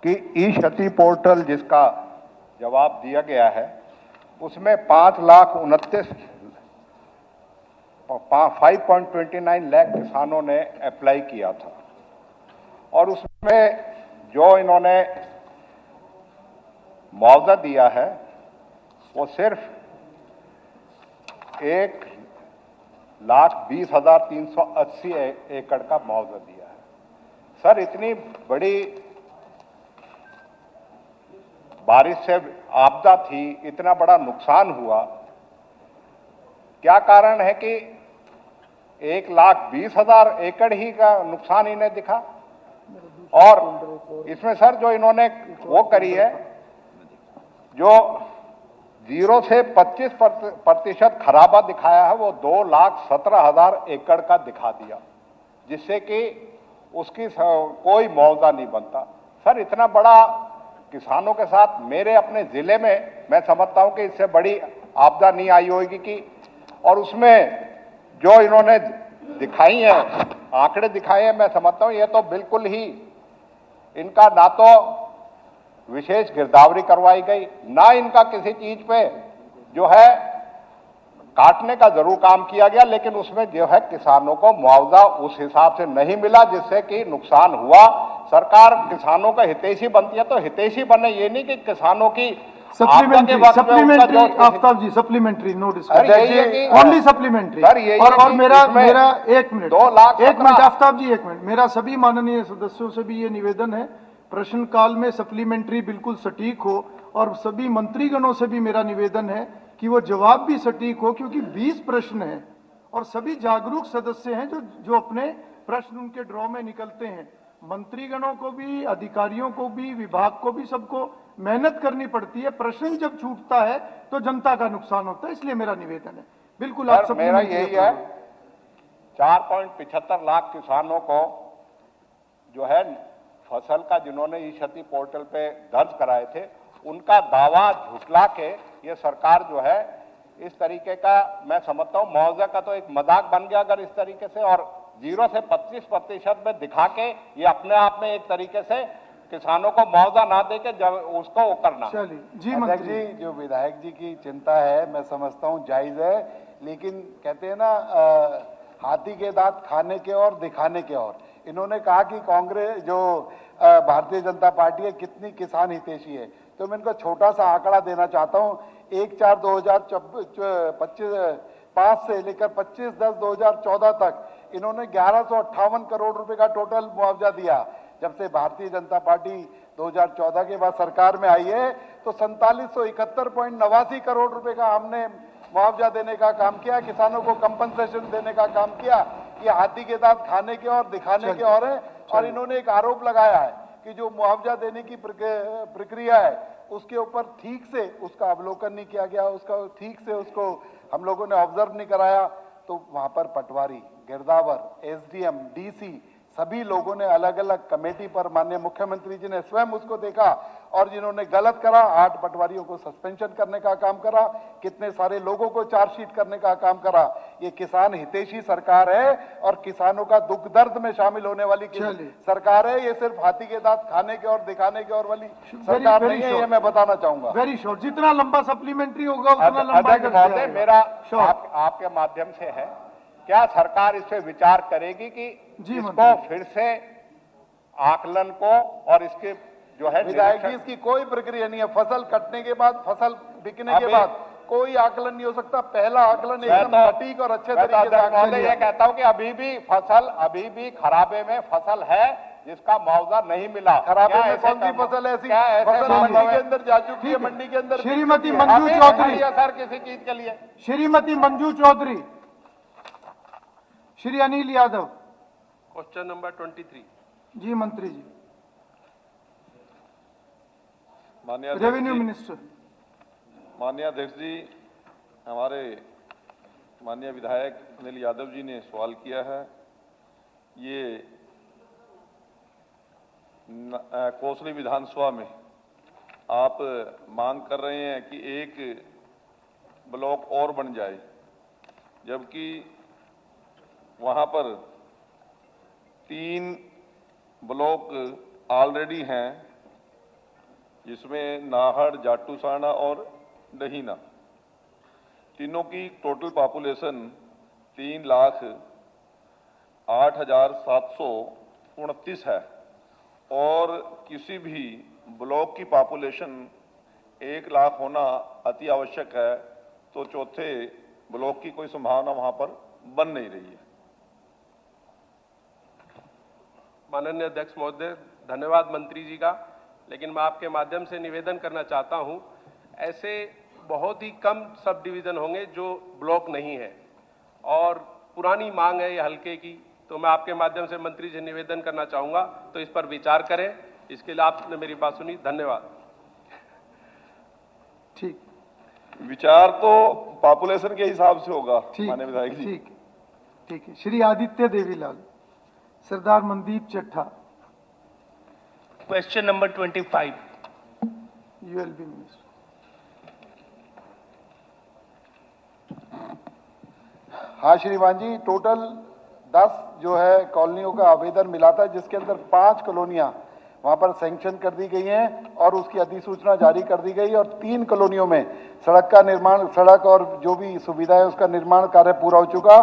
कि ई क्षति पोर्टल जिसका जवाब दिया गया है उसमें 5.29 लाख किसानों ने अप्लाई किया था और उसमें जो इन्होंने मुआवजा दिया है वो सिर्फ 1,20,380 एकड़ का मुआवजा दिया है। सर, इतनी बड़ी बारिश से आपदा थी, इतना बड़ा नुकसान हुआ, क्या कारण है कि 1,20,000 एकड़ ही का नुकसान इन्हें दिखा? और इसमें सर जो इन्होंने वो करी है, जो 0 से 25% खराबा दिखाया है, वो 2,17,000 एकड़ का दिखा दिया, जिससे कि उसकी कोई मुआवजा नहीं बनता। सर, इतना बड़ा किसानों के साथ मेरे अपने जिले में मैं समझता हूं कि इससे बड़ी आपदा नहीं आई होगी कि, और उसमें जो इन्होंने दिखाई है, आंकड़े दिखाए हैं, मैं समझता हूं ये तो बिल्कुल ही इनका ना तो विशेष गिरदावरी करवाई गई, ना इनका किसी चीज पे जो है काटने का जरूर काम किया गया, लेकिन उसमें जो है किसानों को मुआवजा उस हिसाब से नहीं मिला जिससे कि नुकसान हुआ। सरकार किसानों का हितैषी बनती है तो हितैषी बने, ये नहीं कि किसानों की सप्लीमेंट्री आफ्ताब जी, सप्लीमेंट्री नोटिस ओनली सप्लीमेंट्री। और मेरा 1 मिनट 2 लाख आफ्ताब जी 1 मिनट, मेरा सभी माननीय सदस्यों से भी ये निवेदन है, प्रश्नकाल में सप्लीमेंट्री बिल्कुल सटीक हो, और सभी मंत्रीगणों से भी मेरा निवेदन है कि वो जवाब भी सटीक हो, क्योंकि 20 प्रश्न हैं और सभी जागरूक सदस्य हैं जो अपने प्रश्न उनके ड्रॉ में निकलते हैं। मंत्रीगणों को भी, अधिकारियों को भी, विभाग को भी, सबको मेहनत करनी पड़ती है। प्रश्न जब छूटता है तो जनता का नुकसान होता है, इसलिए मेरा निवेदन है बिल्कुल आप सब। मेरा यही है, 4.75 लाख किसानों को जो है फसल का, जिन्होंने ई क्षति पोर्टल पे दर्ज कराए थे, उनका दावा झुटला के ये सरकार जो है इस तरीके का, मैं समझता हूं मुआवजा का तो एक मजाक बन गया अगर इस तरीके से, और 0 से 25% में दिखा के ये अपने आप में एक तरीके से किसानों को मुआवजा ना दे के जब उसको वो करना। जी अध्यक्ष जी, जो विधायक जी की चिंता है मैं समझता हूं जायज है, लेकिन कहते हैं ना हाथी के दांत खाने के और दिखाने के और। इन्होंने कहा कि कांग्रेस जो भारतीय जनता पार्टी है कितनी किसान हितैषी है, तो मैं इनको छोटा सा आंकड़ा देना चाहता हूं। 1/4/2025 से लेकर 25/10/2014 तक इन्होंने 1158 करोड़ रुपए का टोटल मुआवजा दिया। जब से भारतीय जनता पार्टी 2014 के बाद सरकार में आई है तो 4771.89 करोड़ रुपए का हमने मुआवजा देने का काम किया, किसानों को कंपनसेशन देने का काम किया। ये हाथी के दांत खाने के और दिखाने के और है। और इन्होंने एक आरोप लगाया है कि जो मुआवजा देने की प्रक्रिया है उसके ऊपर ठीक से उसका अवलोकन नहीं किया गया, उसका ठीक से उसको हम लोगों ने ऑब्जर्व नहीं कराया। तो वहां पर पटवारी, गिरदावर, एसडीएम, डीसी सभी लोगों ने अलग अलग कमेटी पर, माननीय मुख्यमंत्री जी ने स्वयं उसको देखा, और जिन्होंने गलत करा 8 पटवारियों को सस्पेंशन करने का काम करा, कितने सारे लोगों को चार्जशीट करने का काम करा। ये किसान हितैषी सरकार है और किसानों का दुख दर्द में शामिल होने वाली सरकार है। ये सिर्फ हाथी के दांत खाने के और दिखाने के और वाली सरकार नहीं है, ये मैं बताना चाहूंगा। वेरी शॉर्ट, जितना लंबा सप्लीमेंट्री होगा उतना लंबा। मेरा आपके माध्यम से है, क्या सरकार इस पे विचार करेगी कि इसको फिर से आकलन को, और इसके जो है विधायक जी इसकी कोई प्रक्रिया नहीं है। फसल कटने के बाद, फसल बिकने के बाद कोई आकलन नहीं हो सकता। पहला आकलन एकदम सटीक और अच्छे तरीके से। ये कहता हूं कि अभी भी खराबे में फसल है जिसका मुआवजा नहीं मिला। खराबे में कौन सी फसल ऐसी फसल मंडी के अंदर जा चुकी है, मंडी के अंदर। श्रीमती मंजू चौधरी सर, किसी चीज के लिए। श्रीमती मंजू चौधरी। Shri Anil Yadav, question number 23। जी मंत्री जी। माननीय रेवेन्यू मिनिस्टर। माननीय अध्यक्ष जी, हमारे माननीय विधायक अनिल यादव जी ने सवाल किया है। ये कोसली विधानसभा में आप मांग कर रहे हैं कि एक ब्लॉक और बन जाए, जबकि वहां पर 3 ब्लॉक ऑलरेडी हैं जिसमें नाहर, जाटूसाना और डहीना तीनों की टोटल पॉपुलेशन 3,08,729 है और किसी भी ब्लॉक की पॉपुलेशन 1 लाख होना अति आवश्यक है, तो चौथे ब्लॉक की कोई संभावना वहां पर बन नहीं रही है। माननीय अध्यक्ष महोदय, धन्यवाद मंत्री जी का। लेकिन मैं आपके माध्यम से निवेदन करना चाहता हूं, ऐसे बहुत ही कम सब डिवीजन होंगे जो ब्लॉक नहीं है और पुरानी मांग है ये हल्के की, तो मैं आपके माध्यम से मंत्री जी निवेदन करना चाहूंगा तो इस पर विचार करें। इसके लिए आपने मेरी बात सुनी, धन्यवाद। ठीक विचार तो पॉपुलेशन के हिसाब से होगा ठीक माननीय विधायक जी। ठीक है। Shri Aditya Devilal, Sardar Mandeep Chattha, Question number 25. ULB minister. हाँ श्रीमान जी, टोटल 10 जो है कॉलोनियों का आवेदन मिला था, जिसके अंदर 5 कॉलोनियां वहां पर सैंक्शन कर दी गई हैं और उसकी अधिसूचना जारी कर दी गई और 3 कॉलोनियों में सड़क का निर्माण, सड़क और जो भी सुविधा है उसका निर्माण कार्य पूरा हो चुका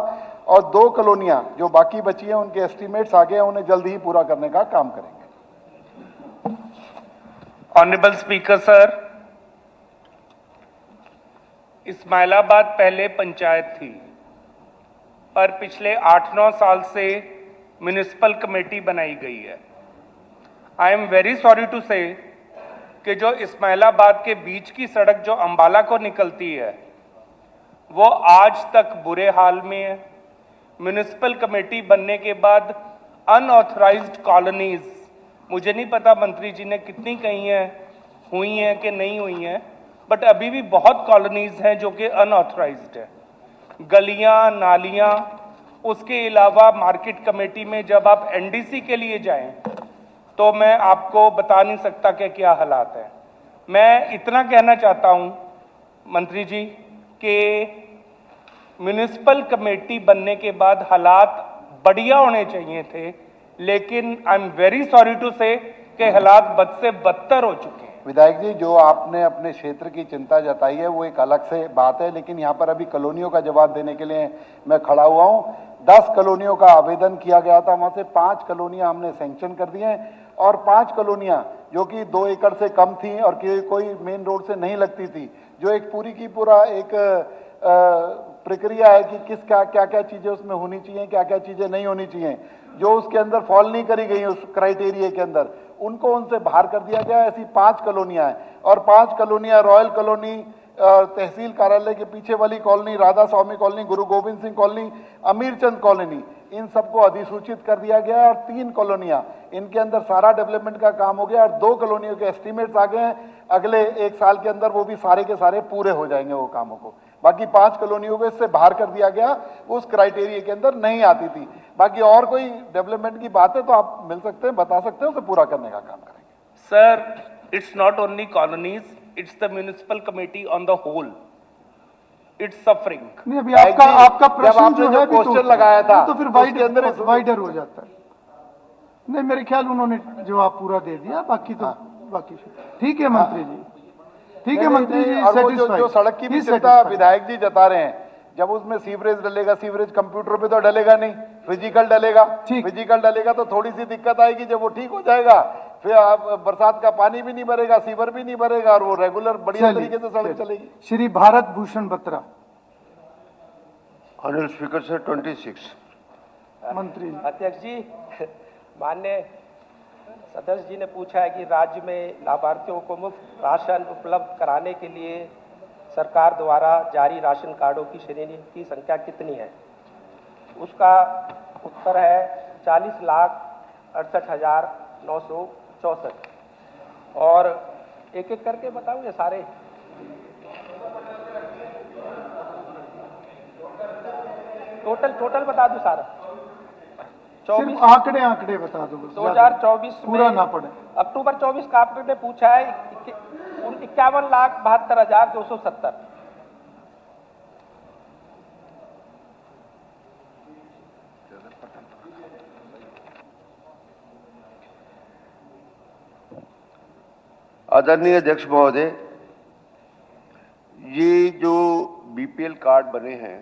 और 2 कॉलोनियां जो बाकी बची हैं उनके एस्टीमेट्स आ गए हैं, उन्हें जल्दी ही पूरा करने का काम करेंगे। Honorable Speaker sir, इस्माइलाबाद पहले पंचायत थी पर पिछले 8-9 साल से म्युनिसिपल कमेटी बनाई गई है। I am very sorry to say कि जो इस्माइलाबाद के बीच की सड़क जो अंबाला को निकलती है वो आज तक बुरे हाल में है। म्युनिसिपल कमेटी बनने के बाद अनऑथराइज्ड कॉलोनीज, मुझे नहीं पता मंत्री जी ने कितनी कही हैं, हुई हैं कि नहीं हुई हैं, बट अभी भी बहुत कॉलोनीज हैं जो कि अनऑथराइज्ड है। गलियां, नालियां, उसके अलावा मार्केट कमेटी में जब आप एनडीसी के लिए जाएं तो मैं आपको बता नहीं सकता कि क्या हालात है। मैं इतना कहना चाहता हूं मंत्री जी कि म्युनिसिपल कमेटी बनने के बाद हालात बढ़िया होने चाहिए थे, लेकिन I am very sorry to say कि हालात बद से बदतर हो चुके हैं। विधायक जी, जो आपने अपने क्षेत्र की चिंता जताई है वो एक अलग से बात है, लेकिन यहाँ पर अभी कॉलोनियों का जवाब देने के लिए मैं खड़ा हुआ हूँ। 10 कॉलोनियों का आवेदन किया गया था, वहां से 5 कॉलोनियां हमने सैंक्शन कर दी हैं और 5 कॉलोनियां जो कि 2 एकड़ से कम थी और कोई मेन रोड से नहीं लगती थी, जो एक पूरी की पूरा एक प्रक्रिया है कि क्या क्या चीजें उसमें होनी चाहिए, क्या क्या चीजें नहीं होनी चाहिए, जो उसके अंदर फॉल नहीं करी गई उस क्राइटेरिया के अंदर, उनको उनसे बाहर कर दिया गया। ऐसी 5 कॉलोनियां हैं और 5 कॉलोनियां रॉयल कॉलोनी, तहसील कार्यालय के पीछे वाली कॉलोनी, राधा स्वामी कॉलोनी, गुरु गोविंद सिंह कॉलोनी, अमीरचंद कॉलोनी, इन सबको अधिसूचित कर दिया गया है और 3 कॉलोनियां, इनके अंदर सारा डेवलपमेंट का काम हो गया और 2 कॉलोनियों के एस्टीमेट्स आ गए हैं। अगले 1 साल के अंदर वो भी सारे के सारे पूरे हो जाएंगे वो कामों को। बाकी 5 कॉलोनियों को इससे बाहर कर दिया गया, उस क्राइटेरिया के अंदर नहीं आती थी। बाकी और कोई डेवलपमेंट की बात है तो आप मिल सकते हैं, बता सकते हैं, उसे पूरा करने का काम करेंगे। Sir, it's not only colonies, it's the municipal committee on the whole. It's suffering. नहीं, अभी आपका प्रश्न जो है क्वेश्चन लगाया था तो फिर उसके अंदर वाइडर हो जाता है। नहीं, मेरे ख्याल उन्होंने जवाब पूरा दे दिया, बाकी तो बाकी ठीक है मंत्री जी, ठीक है मंत्री जी। और वो जो सड़क की भी चिंता विधायक जी जता रहे हैं, जब उसमें सीवरेज डलेगा, सीवरेज कंप्यूटर पे तो डलेगा नहीं, फिजिकल डलेगा। फिजिकल डलेगा तो थोड़ी सी दिक्कत आएगी, जब वो ठीक हो जाएगा फिर आप बरसात का पानी भी नहीं भरेगा, सीवर भी नहीं भरेगा और वो रेगुलर बढ़िया तरीके से सड़क चलेगी। Shri Bharat Bhushan Batra, honourable speaker sir 26 मंत्री। अध्यक्ष जी, माननीय सदस्य जी ने पूछा है कि राज्य में लाभार्थियों को मुफ्त राशन उपलब्ध कराने के लिए सरकार द्वारा जारी राशन कार्डों की श्रेणी की संख्या कितनी है। उसका उत्तर है 40,68,964। और एक एक करके बताऊं ये सारे? टोटल बता दूं सारा? सिर्फ आंकड़े बता दो, 2024 पूरा ना पड़े। अक्टूबर 24 का आपने पूछा है 51,72,270। आदरणीय अध्यक्ष महोदय, ये जो बीपीएल कार्ड बने हैं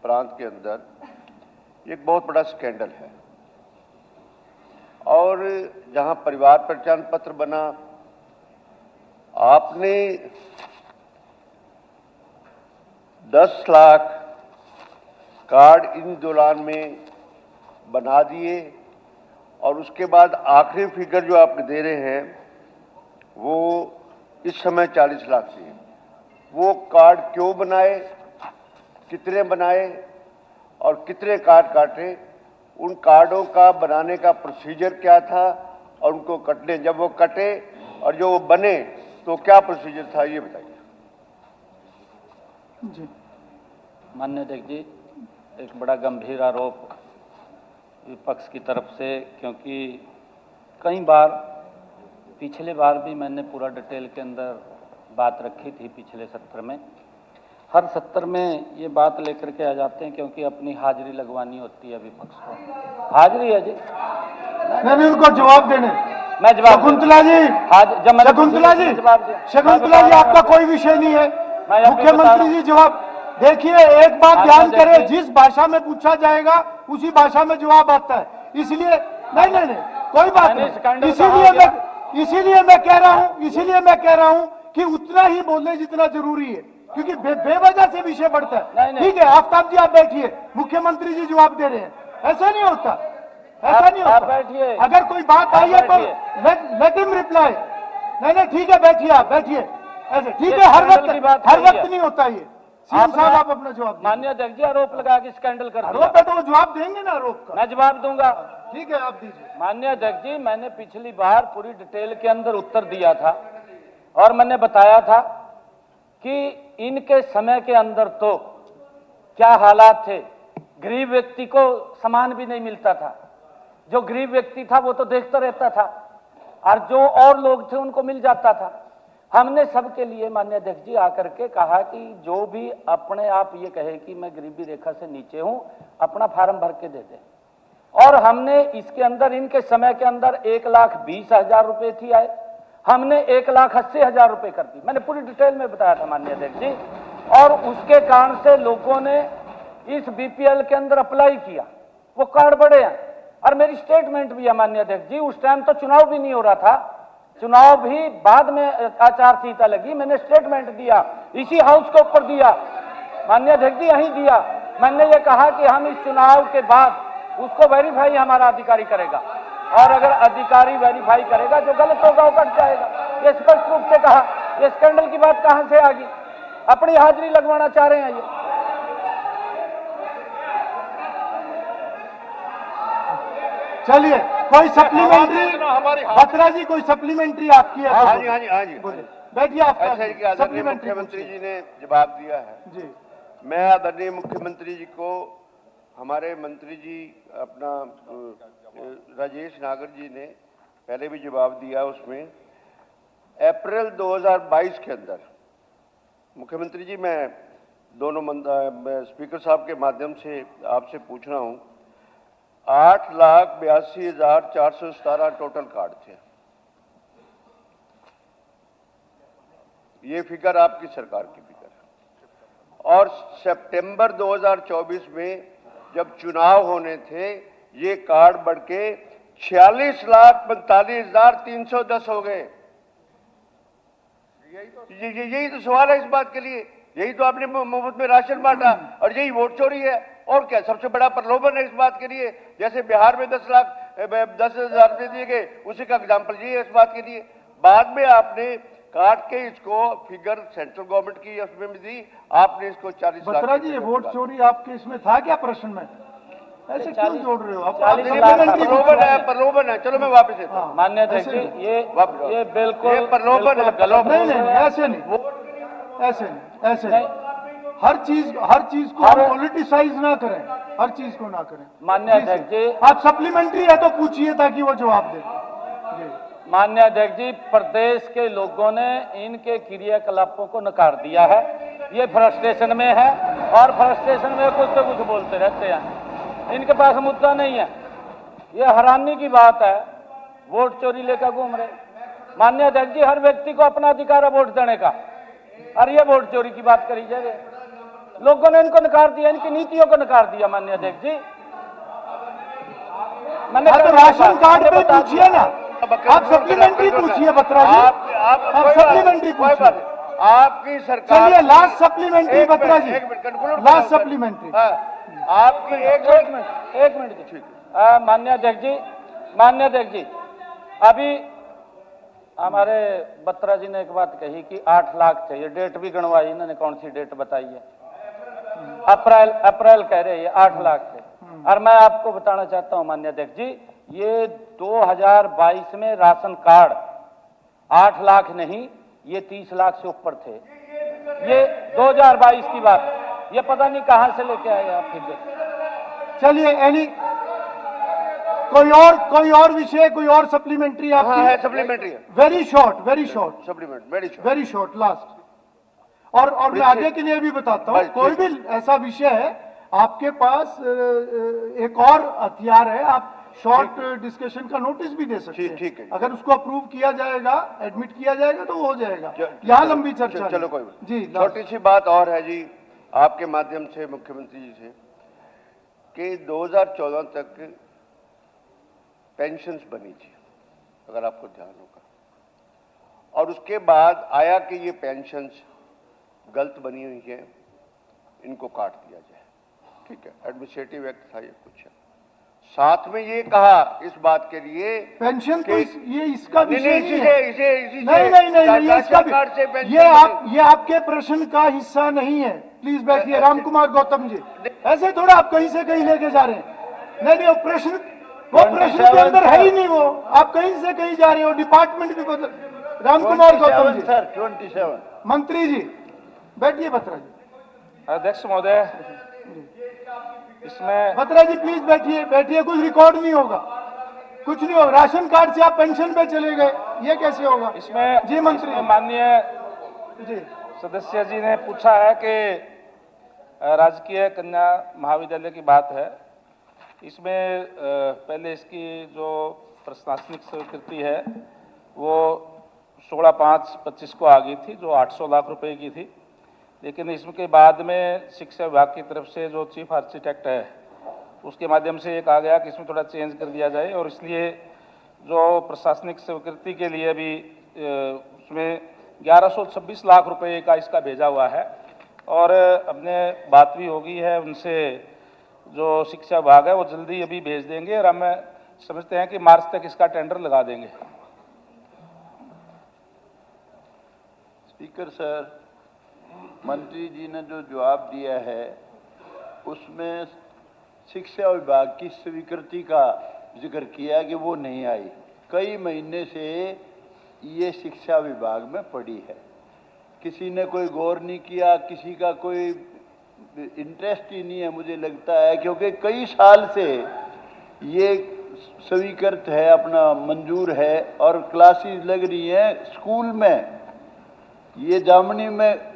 प्रांत के अंदर, ये एक बहुत बड़ा स्कैंडल है। और जहां परिवार पहचान पत्र बना, आपने 10 लाख कार्ड इन दौरान में बना दिए और उसके बाद आखिरी फिगर जो आप दे रहे हैं वो इस समय 40 लाख से। वो कार्ड क्यों बनाए, कितने बनाए और कितने कार्ड काटे, उन कार्डों का बनाने का प्रोसीजर क्या था और उनको कटने, जब वो कटे और जो वो बने तो क्या प्रोसीजर था, ये बताइए। जी माननीय अध्यक्ष जी, एक बड़ा गंभीर आरोप विपक्ष की तरफ से, क्योंकि कई बार पिछले बार भी मैंने पूरा डिटेल के अंदर बात रखी थी पिछले सत्र में। हर सत्र में ये बात लेकर के आ जाते हैं क्योंकि अपनी हाजिरी लगवानी होती है विपक्ष को। हाजिरी है जी, नहीं उनको जवाब देने। मैं जवाब शकुंतला जी, शकुंतला जी, शकुंतला जी, आपका कोई विषय नहीं है। मुख्यमंत्री जी जवाब देखिए, एक बात ध्यान करें, जिस भाषा में पूछा जाएगा उसी भाषा में जवाब आता है। इसलिए नहीं कोई बात नहीं। इसीलिए मैं कह रहा हूं कि उतना ही बोलने जितना जरूरी है, क्योंकि बेवजह से विषय बढ़ता है। ठीक है, आफ्ताब जी आप बैठिए, मुख्यमंत्री जी जवाब दे रहे हैं। ऐसा नहीं होता, ऐसा नहीं होता। बैठिए, अगर कोई बात आई है तो लेट हिम रिप्लाई। नहीं ठीक है, बैठिए, आप बैठिए। ऐसे ठीक है, हर वक्त नहीं होता ये। सीएम साहब आप अपना जवाब। माननीय अध्यक्ष जी, आरोप लगा के स्कैंडल कर दिया। आरोप है तो वो जवाब देंगे ना आरोप का। मैं जवाब दूंगा। ठीक है, आप दीजिए। माननीय अध्यक्ष जी, मैंने पिछली बार पूरी डिटेल के अंदर उत्तर दिया था और मैंने बताया था कि इनके समय के अंदर तो क्या हालात थे। गरीब व्यक्ति को सामान भी नहीं मिलता था। जो गरीब व्यक्ति था वो तो देखता रहता था और जो और लोग थे उनको मिल जाता था। हमने सबके लिए माननीय अध्यक्ष जी आकर के कहा कि जो भी अपने आप ये कहे कि मैं गरीबी रेखा से नीचे हूं, अपना फार्म भर के दे दे। और हमने इसके अंदर इनके समय के अंदर 1,20,000 रुपए थी आए, हमने 1,80,000 रुपए कर दी। मैंने पूरी डिटेल में बताया था माननीय अध्यक्ष जी। और उसके कारण से लोगों ने इस बीपीएल के अंदर अप्लाई किया, वो कार्ड बढ़े हैं। और मेरी स्टेटमेंट भी है माननीय अध्यक्ष जी, उस टाइम तो चुनाव भी नहीं हो रहा था, चुनाव भी बाद में आचार संहिता लगी, मैंने स्टेटमेंट दिया, इसी हाउस के ऊपर दिया माननीय अध्यक्ष जी, यहीं दिया। मैंने ये कहा कि हम इस चुनाव के बाद उसको वेरीफाई हमारा अधिकारी करेगा और अगर अधिकारी वेरीफाई करेगा जो गलत होगा वो कट जाएगा। ये स्पष्ट रूप से कहा। ये स्कैंडल की बात कहां से आ गई? अपनी हाजिरी लगवाना चाह रहे हैं ये। चलिए, कोई सप्लीमेंट्री, बत्रा जी कोई सप्लीमेंट्री आपकी है? हाँ जी बैठिए आप। ऐसा है कि आदरणीय मुख्यमंत्री जी ने जवाब दिया है जी। मैं आदरणीय मुख्यमंत्री जी को, हमारे मंत्री जी अपना राजेश नागर जी ने पहले भी जवाब दिया। उसमें अप्रैल 2022 के अंदर मुख्यमंत्री जी, मैं दोनों स्पीकर साहब के माध्यम से आपसे पूछ रहा हूं, 8,82,417 टोटल कार्ड थे। ये फिगर आपकी सरकार की फिगर है। और सितंबर 2024 में जब चुनाव होने थे, ये कार्ड बढ़ के 46,45,310 हो गए। यही तो सवाल है इस बात के लिए। यही तो आपने मुफ्त में राशन बांटा और यही वोट चोरी है। और क्या सबसे बड़ा प्रलोभन है इस बात के लिए? जैसे बिहार में 10,10,000 रुपए दिए गए, उसी का एग्जाम्पल ये है इस बात के लिए। बाद में आपने काट के इसको फिगर सेंट्रल गवर्नमेंट की उसमें भी दी, आपने इसको 40 लाख। बत्रा जी, ये वोट चोरी आपके इसमें था क्या प्रश्न में? ऐसे क्यों जोड़ रहे हो आप? प्रलोभन है। चलो मैं वापस लेता हूं। माननीय अध्यक्ष जी, ये बिल्कुल प्रलोभन है। नहीं, ऐसे नहीं, ऐसे नहीं। हर चीज को पॉलिटिसाइज ना करें, हर चीज को ना करें। माननीय अध्यक्ष जी, आप सप्लीमेंट्री है तो पूछिए ताकि वो जवाब दे। माननीय अध्यक्ष जी, प्रदेश के लोगों ने इनके क्रियाकलापों को नकार दिया है। ये फ्रस्ट्रेशन में है और फ्रस्ट्रेशन में कुछ से कुछ बोलते रहते हैं। इनके पास मुद्दा नहीं है। ये हैरानी की बात है, वोट चोरी लेकर घूम रहे। माननीय अध्यक्ष जी, हर व्यक्ति को अपना अधिकार है वोट देने का, और ये वोट चोरी की बात करी जा रही है। लोगों ने इनको नकार दिया, इनकी नीतियों को नकार दिया। माननीय अध्यक्ष जी, मैंने तो राशन कार्ड पे पूछिए ना, आप सप्लीमेंट्री पूछिए बत्रा जी, आप सप्लीमेंट्री पूछिए। आपकी सरकार, चलिए लास्ट सप्लीमेंट्री बत्रा जी, लास्ट सप्लीमेंट्री आपकी एक मिनट माननीय अध्यक्ष जी, अभी हमारे बत्रा जी ने एक बात कही कि 8 लाख थे, ये डेट भी गणवाई इन्होंने, कौन सी डेट बताई है? अप्रैल कह रहे हैं 8 लाख थे। और मैं आपको बताना चाहता हूं माननीय अध्यक्ष जी, ये 2022 में राशन कार्ड 8 लाख नहीं, ये 30 लाख से ऊपर थे। ये 2022 की बात, ये पता नहीं कहां से लेके आए आप फिर। चलिए एनी कोई और विषय, कोई और सप्लीमेंट्री आपकी? है supplementary, very short supplement, very short last. और मैं आगे के लिए भी बताता हूँ, कोई भी ऐसा विषय है आपके पास, एक और हथियार है, आप शॉर्ट डिस्कशन का नोटिस भी दे सकते हैं। ठीक है। अगर उसको अप्रूव किया जाएगा, एडमिट किया जाएगा तो हो जाएगा। यहाँ लंबी चर्चा चलो कोई जी। छोटी सी बात और है जी, आपके माध्यम से मुख्यमंत्री जी से, कि 2014 तक पेंशन्स बनी थी, अगर आपको ध्यान होगा, और उसके बाद आया कि ये पेंशन्स गलत बनी हुई है, इनको काट दिया जाए। ठीक है, एडमिनिस्ट्रेटिव एक्ट था, ये कुछ है। साथ में ये कहा इस बात के लिए पेंशन तो ये इसका विषय नहीं है। नहीं, ये इसका ये आपके प्रश्न का हिस्सा नहीं है। प्लीज बैठिए। राम कुमार गौतम जी, ऐसे थोड़ा आप कहीं से कहीं लेके जा रहे हैं। नहीं, वो प्रश्न के अंदर है ही नहीं। वो आप कहीं से कहीं जा रहे हो, डिपार्टमेंट भी बदल। राम कुमार गौतम जी, सर 27 मंत्री जी बैठिए। बत्रा जी, अध्यक्ष महोदय, इसमें बत्रा जी प्लीज बैठिए, कुछ रिकॉर्ड नहीं होगा, कुछ नहीं होगा। राशन कार्ड से आप पेंशन पे चले गए, ये कैसे होगा? इसमें जी मंत्री, माननीय जी सदस्य जी ने पूछा है कि राजकीय कन्या महाविद्यालय की बात है। इसमें पहले इसकी जो प्रशासनिक स्वीकृति है वो 16/5/25 को आ गई थी, जो 800 लाख रुपए की थी। लेकिन इसके बाद में शिक्षा विभाग की तरफ से जो चीफ आर्किटेक्ट है, उसके माध्यम से ये कहा गया कि इसमें थोड़ा चेंज कर दिया जाए, और इसलिए जो प्रशासनिक स्वीकृति के लिए भी उसमें 1126 लाख रुपए का इसका भेजा हुआ है। और हमने बात भी होगी है उनसे, जो शिक्षा विभाग है वो जल्दी अभी भेज देंगे, और हम समझते हैं कि मार्च तक इसका टेंडर लगा देंगे। स्पीकर सर, मंत्री जी ने जो जवाब दिया है उसमें शिक्षा विभाग की स्वीकृति का जिक्र किया कि वो नहीं आई। कई महीने से ये शिक्षा विभाग में पड़ी है, किसी ने कोई गौर नहीं किया, किसी का कोई इंटरेस्ट ही नहीं है मुझे लगता है, क्योंकि कई साल से ये स्वीकृत है, अपना मंजूर है, और क्लासेस लग रही हैं स्कूल में। ये जामनी में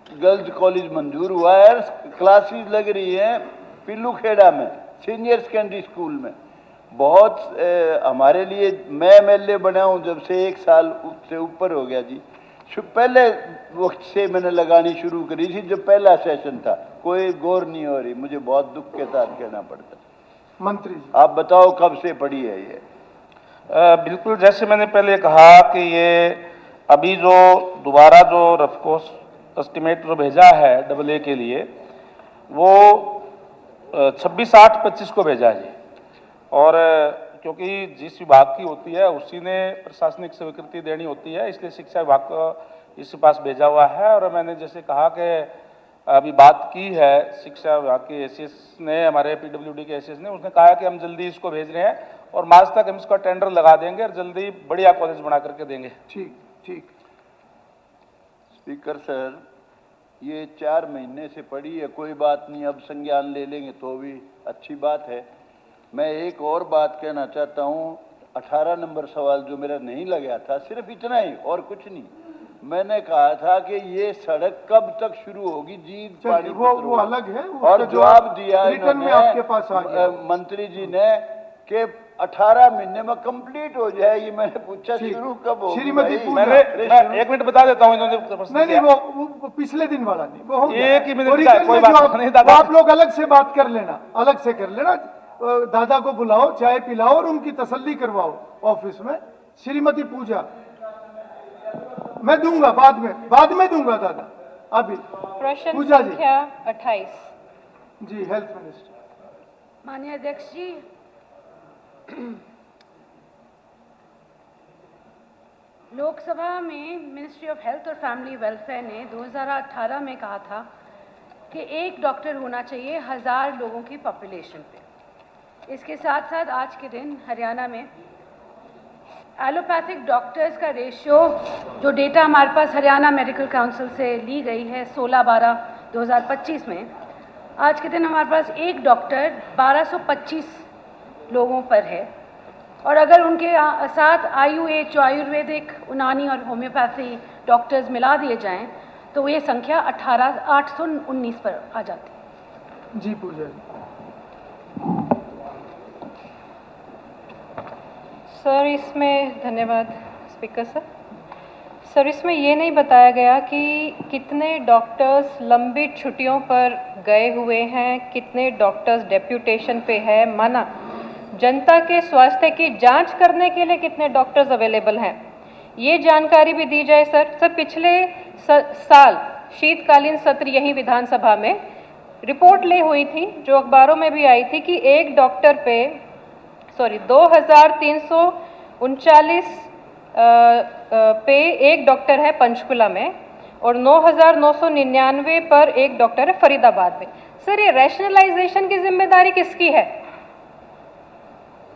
गर्ल्स कॉलेज मंजूर हुआ है, क्लासेस लग रही हैं पिल्लूखेड़ा में सीनियर सेकेंडरी स्कूल में। बहुत हमारे लिए, मैं एमएलए बना हूं जब से 1 साल से ऊपर हो गया जी, पहले वक्त से मैंने लगानी शुरू करी थी जब पहला सेशन था, कोई गौर नहीं हो रही। मुझे बहुत दुख के साथ कहना पड़ता। मंत्री आप बताओ कब से पड़ी है ये? बिल्कुल, जैसे मैंने पहले कहा कि ये अभी जो दोबारा जो रफकोस एस्टिमेट जो भेजा है AA के लिए, वो 26/8/25 को भेजा है जी। और क्योंकि जिस विभाग की होती है उसी ने प्रशासनिक स्वीकृति देनी होती है, इसलिए शिक्षा विभाग को इसके पास भेजा हुआ है। और मैंने जैसे कहा कि अभी बात की है शिक्षा विभाग के एसीएस ने, हमारे PWD के एसीएस ने, उसने कहा कि हम जल्दी इसको भेज रहे हैं और मार्च तक हम इसका टेंडर लगा देंगे और जल्दी बढ़िया कॉलेज बना करके देंगे। ठीक। स्पीकर सर, ये 4 महीने से पड़ी है, कोई बात नहीं, अब संज्ञान ले लेंगे तो भी अच्छी बात है। मैं एक और बात कहना चाहता हूँ, 18 नंबर सवाल जो मेरा नहीं लगा था, सिर्फ इतना ही और कुछ नहीं। मैंने कहा था कि ये सड़क कब तक शुरू होगी, जींद पानी वो अलग है, और जवाब दिया रिटर्न में आपके पास आ गया। मंत्री जी ने कि 18 महीने में कंप्लीट हो जाएगी। मैंने पूछा शुरू कब होगी श्रीमती भाई? पूजा। मैं 1 मिनट बता देता हूँ इन्होंने प्रश्न नहीं किया। वो पिछले दिन वाला नहीं, वो हो गया। एक ही मिनट और का है, रिटर्न कोई में बात जो नहीं आप- दादा। वो आप लोग अलग से बात कर लेना, अलग से कर लेना। दादा को बुलाओ, चाय पिलाओ और उनकी तसल्ली करवाओ ऑफिस में। श्रीमती पूजा मैं दूंगा बाद में दूंगा दादा। अभी प्रश्न पूजा जी। संख्या 28। जी हेल्थ मिनिस्टर। माननीय अध्यक्ष जी, लोकसभा में मिनिस्ट्री ऑफ हेल्थ और फैमिली वेलफेयर ने 2018 में कहा था कि 1 डॉक्टर होना चाहिए 1000 लोगों की पॉपुलेशन पे। इसके साथ साथ आज के दिन हरियाणा में एलोपैथिक डॉक्टर्स का रेशियो, जो डेटा हमारे पास हरियाणा मेडिकल काउंसिल से ली गई है 16/12/2025 में, आज के दिन हमारे पास 1 डॉक्टर 1225 लोगों पर है। और अगर उनके साथ आयुएच, जो आयुर्वेदिक, यूनानी और होम्योपैथी डॉक्टर्स मिला दिए जाएं तो ये संख्या 819 पर आ जाती है। जी पूजा जी। सर इसमें धन्यवाद स्पीकर सर। सर इसमें ये नहीं बताया गया कि कितने डॉक्टर्स लंबी छुट्टियों पर गए हुए हैं, कितने डॉक्टर्स डेप्यूटेशन पे है, माना जनता के स्वास्थ्य की जांच करने के लिए कितने डॉक्टर्स अवेलेबल हैं, ये जानकारी भी दी जाए सर। सर पिछले साल शीतकालीन सत्र यहीं विधानसभा में रिपोर्ट ली हुई थी, जो अखबारों में भी आई थी कि 1 डॉक्टर पे 2339 पे 1 डॉक्टर है पंचकुला में और 9999 पर 1 डॉक्टर है फरीदाबाद में। सर ये रैशनलाइजेशन की जिम्मेदारी किसकी है?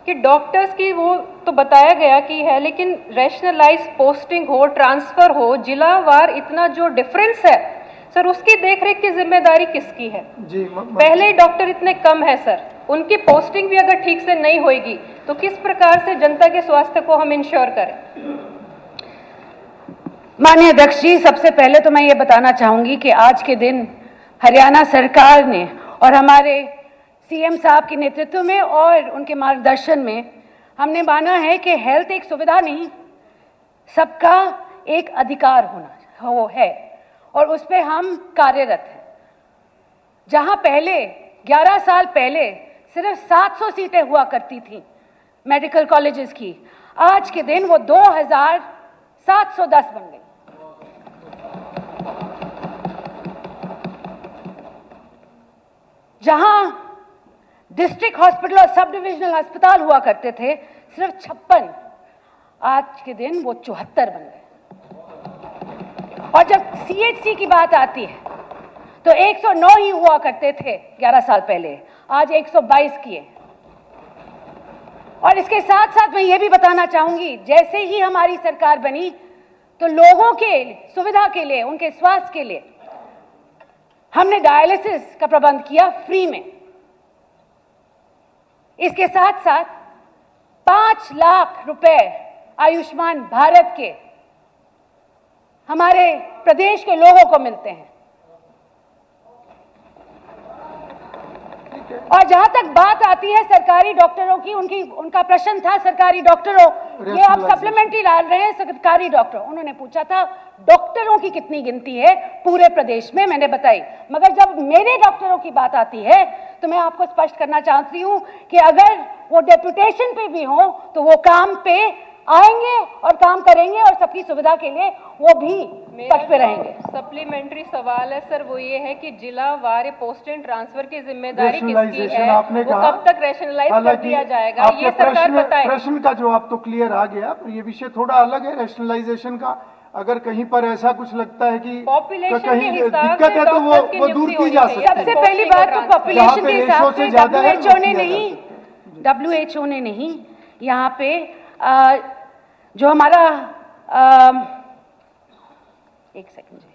कि डॉक्टर्स की वो तो बताया गया कि है, लेकिन रैशनलाइज पोस्टिंग हो, ट्रांसफर हो, जिलावार इतना जो डिफरेंस है सर, उसकी देखरेख की जिम्मेदारी किसकी है? जी पहले ही डॉक्टर इतने कम है सर, उनकी पोस्टिंग भी अगर ठीक से नहीं होगी तो किस प्रकार से जनता के स्वास्थ्य को हम इंश्योर करें? माननीय अध्यक्ष जी, सबसे पहले तो मैं ये बताना चाहूंगी कि आज के दिन हरियाणा सरकार ने और हमारे सीएम साहब के नेतृत्व में और उनके मार्गदर्शन में हमने माना है कि हेल्थ एक सुविधा नहीं, सबका एक अधिकार होना वो है और उस पे हम कार्यरत हैं। जहां पहले 11 साल पहले सिर्फ 700 सीटें हुआ करती थी मेडिकल कॉलेजेस की, आज के दिन वो 2710 बन गई। जहां डिस्ट्रिक्ट हॉस्पिटल और सब डिविजनल अस्पताल हुआ करते थे सिर्फ 56, आज के दिन वो 74 बन गए। और जब सीएचसी की बात आती है तो 109 ही हुआ करते थे 11 साल पहले, आज 122 किए। और इसके साथ साथ मैं ये भी बताना चाहूंगी, जैसे ही हमारी सरकार बनी तो लोगों के सुविधा के लिए, उनके स्वास्थ्य के लिए हमने डायलिसिस का प्रबंध किया फ्री में। इसके साथ साथ 5 लाख रुपए आयुष्मान भारत के हमारे प्रदेश के लोगों को मिलते हैं। और जहां तक बात आती है सरकारी डॉक्टरों की, उनका प्रश्न था सरकारी डॉक्टरों, ये आप सप्लीमेंट्री डाल रहे हैं सरकारी डॉक्टर, उन्होंने पूछा था डॉक्टरों की कितनी गिनती है पूरे प्रदेश में, मैंने बताई। मगर जब मेरे डॉक्टरों की बात आती है तो मैं आपको स्पष्ट करना चाहती हूं कि अगर वो डेप्यूटेशन पे भी हो तो वो काम पे आएंगे और काम करेंगे और सबकी सुविधा के लिए वो भी पक्ष पे रहेंगे। सप्लीमेंट्री सवाल है सर, वो ये है कि जिला वार पोस्ट एंड ट्रांसफर की जिम्मेदारी किसकी है, आपने वो कहा, कब तक रैशनलाइज कर दिया जाएगा, ये सरकार बताए। प्रश्न का जवाब तो क्लियर आ गया, पर ये विषय थोड़ा अलग है रैशनलाइजेशन का। अगर कहीं पर ऐसा कुछ लगता है कि कहीं दिक्कत है तो वो दूर की जा सकती है। सबसे पहली बात तो पॉपुलेशन के हिसाब से WHO ने नहीं यहाँ पे जो हमारा एक सेकंड जी,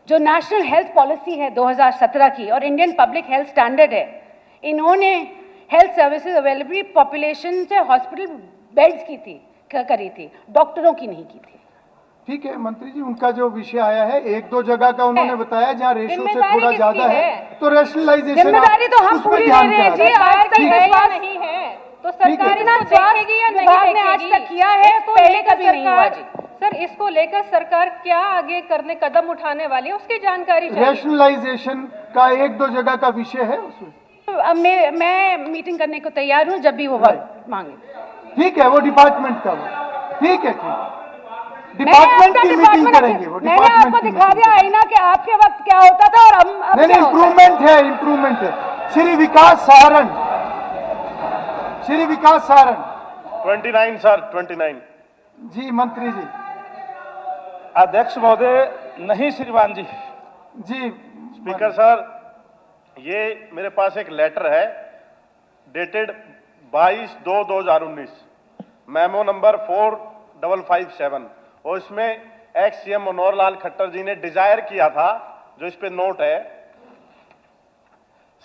जो नेशनल हेल्थ पॉलिसी है 2017 की और इंडियन पब्लिक हेल्थ स्टैंडर्ड है, इन्होंने हेल्थ सर्विसेज अवेलेबल पॉपुलेशन से हॉस्पिटल बेड्स की थी, करी थी, डॉक्टरों की नहीं की थी। ठीक है मंत्री जी, उनका जो विषय आया है, एक दो जगह का उन्होंने बताया जहाँ रेशो से जिम्मेदारी थोड़ा किसकी ज्यादा है, है? तो रैशनलाइजेशन जिम्मेदारी तो हम पूरी ले रहे हैं जी। आज तक है या विश्वास नहीं है तो सरकार इतना इसको देखेगी या नहीं विभाग ने आज देखेगी? तक किया है, इसको पहले लेकर कभी नहीं हुआ जी। सर इसको लेकर सरकार क्या आगे करने कदम उठाने वाली है उसकी जानकारी चाहिए। रैशनलाइजेशन का एक दो जगह का विषय है उसमें। अब मैं मीटिंग करने को तैयार हूँ जब भी वो वक्त मांगे। ठीक है, वो डिपार्टमेंट का वो, ठीक है, ठीक, मैंने डिपार्टमेंट आपका की मीटिंग डिपार्टमेंट करेंगे वो, मैंने आपको डिपार्टमेंट की दिखा मीटिंग। दिया आईना कि आपके वक्त क्या होता था और अब नहीं, क्या होता है। इम्प्रूवमेंट है, इम्प्रूवमेंट है। श्री विकास सारण, श्री विकास सारण 29 सर, 29। जी मंत्री जी। अध्यक्ष महोदय, नहीं श्रीमान जी। जी स्पीकर सर, ये मेरे पास एक लेटर है डेटेड 22/2/2019, मेमो नंबर 4557, और इसमें एक्स सीएम मनोहर लाल खट्टर जी ने डिजायर किया था, जो इस पे नोट है,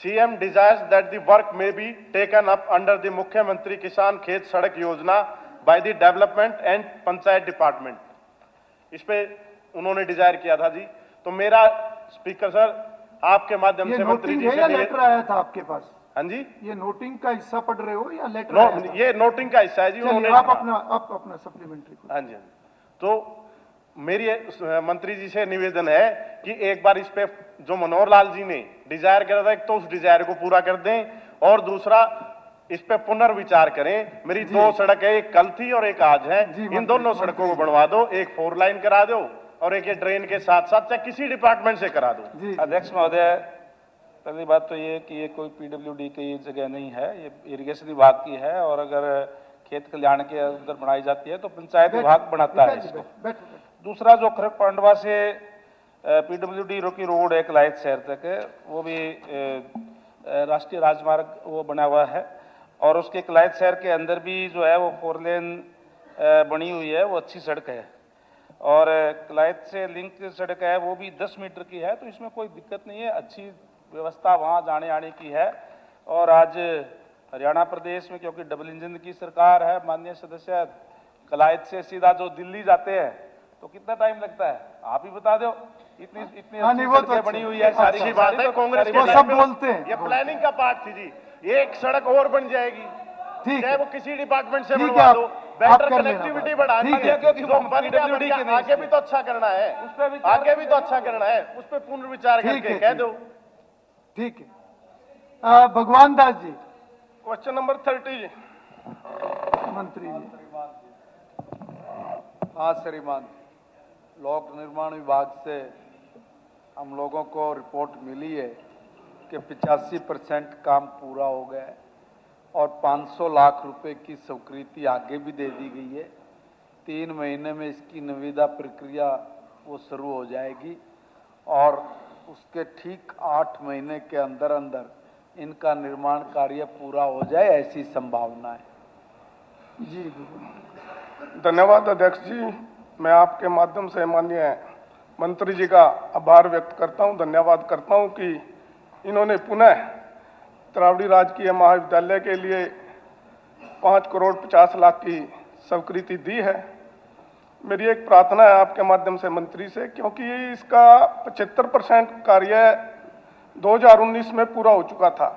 CM desires that the work may be taken up under the Mukhyamantri Kisan Khet Sadak Yojana by the development and panchayat department. इस पे उन्होंने डिजायर किया था जी। तो मेरा स्पीकर सर आपके माध्यम ये से मंत्री नोटिंग जी है या से लेटर आया था आपके पास? हाँ जी, ये नोटिंग का हिस्सा पढ़ रहे हो या लेटर आया था? ये नोटिंग का हिस्सा है जी। चलिए, आप अपना सप्लीमेंट्री। हाँ जी, हाँ जी। तो मेरी मंत्री जी से निवेदन है कि एक बार इस पे जो मनोहर लाल जी ने डिजायर करा था, एक तो उस डिजायर को पूरा कर दें, और दूसरा इस पे पुनर्विचार करें। मेरी दो सड़क है, एक कल थी और एक आज है, इन दोनों सड़कों को बनवा दो, एक 4 लाइन करा दो और एक ये ड्रेन के साथ साथ चाहे किसी डिपार्टमेंट से करा दो। अध्यक्ष महोदय, पहली बात तो ये कि ये कोई पीडब्ल्यूडी की जगह नहीं है, ये इरिगेशन विभाग की है, और अगर खेत कल्याण के अंदर बनाई जाती है तो पंचायत विभाग बनाता है इसको। दूसरा, जो खरक पांडवा से पीडब्ल्यूडी की रोड है कलायत शहर तक है, वो भी राष्ट्रीय राजमार्ग वो बना हुआ है, और उसके कलायत शहर के अंदर भी जो है वो 4 लेन बनी हुई है, वो अच्छी सड़क है, और कलायत से लिंक सड़क है वो भी 10 मीटर की है, तो इसमें कोई दिक्कत नहीं है, अच्छी व्यवस्था वहाँ जाने आने की है। और आज हरियाणा प्रदेश में क्योंकि डबल इंजन की सरकार है, माननीय सदस्य, कलायत से सीधा जो दिल्ली जाते हैं तो कितना टाइम लगता है आप ही बता दो। इतनी अच्छी सड़कें बनी हुई है, सारी अच्छी बात है। कांग्रेस वो सब बोलते हैं, ये प्लानिंग का पार्ट थी जी। एक सड़क और बन जाएगी, ठीक चाहे है, वो किसी डिपार्टमेंट से ठीक बनवा है, दो, आप बेटर कर लेना कनेक्टिविटी बात। बढ़ानी ठीक है, है, क्योंकि वो आगे भी तो अच्छा करना है, आगे भी तो अच्छा करना है, उस पर पुनर्विचार करके कह दो। ठीक है। भगवान दास जी, क्वेश्चन नंबर 30 जी। मंत्री जी। हाँ श्रीमान, लोक निर्माण विभाग से हम लोगों को रिपोर्ट मिली है कि 85% काम पूरा हो गया है, और 500 लाख रुपए की स्वीकृति आगे भी दे दी गई है। 3 महीने में इसकी निविदा प्रक्रिया वो शुरू हो जाएगी, और उसके ठीक 8 महीने के अंदर अंदर इनका निर्माण कार्य पूरा हो जाए, ऐसी संभावना है जी। धन्यवाद अध्यक्ष जी। मैं आपके माध्यम से माननीय मंत्री जी का आभार व्यक्त करता हूं, धन्यवाद करता हूं कि इन्होंने पुनः तरावड़ी राजकीय महाविद्यालय के लिए 5 करोड़ 50 लाख की स्वीकृति दी है। मेरी एक प्रार्थना है आपके माध्यम से मंत्री से, क्योंकि इसका 75% कार्य 2019 में पूरा हो चुका था।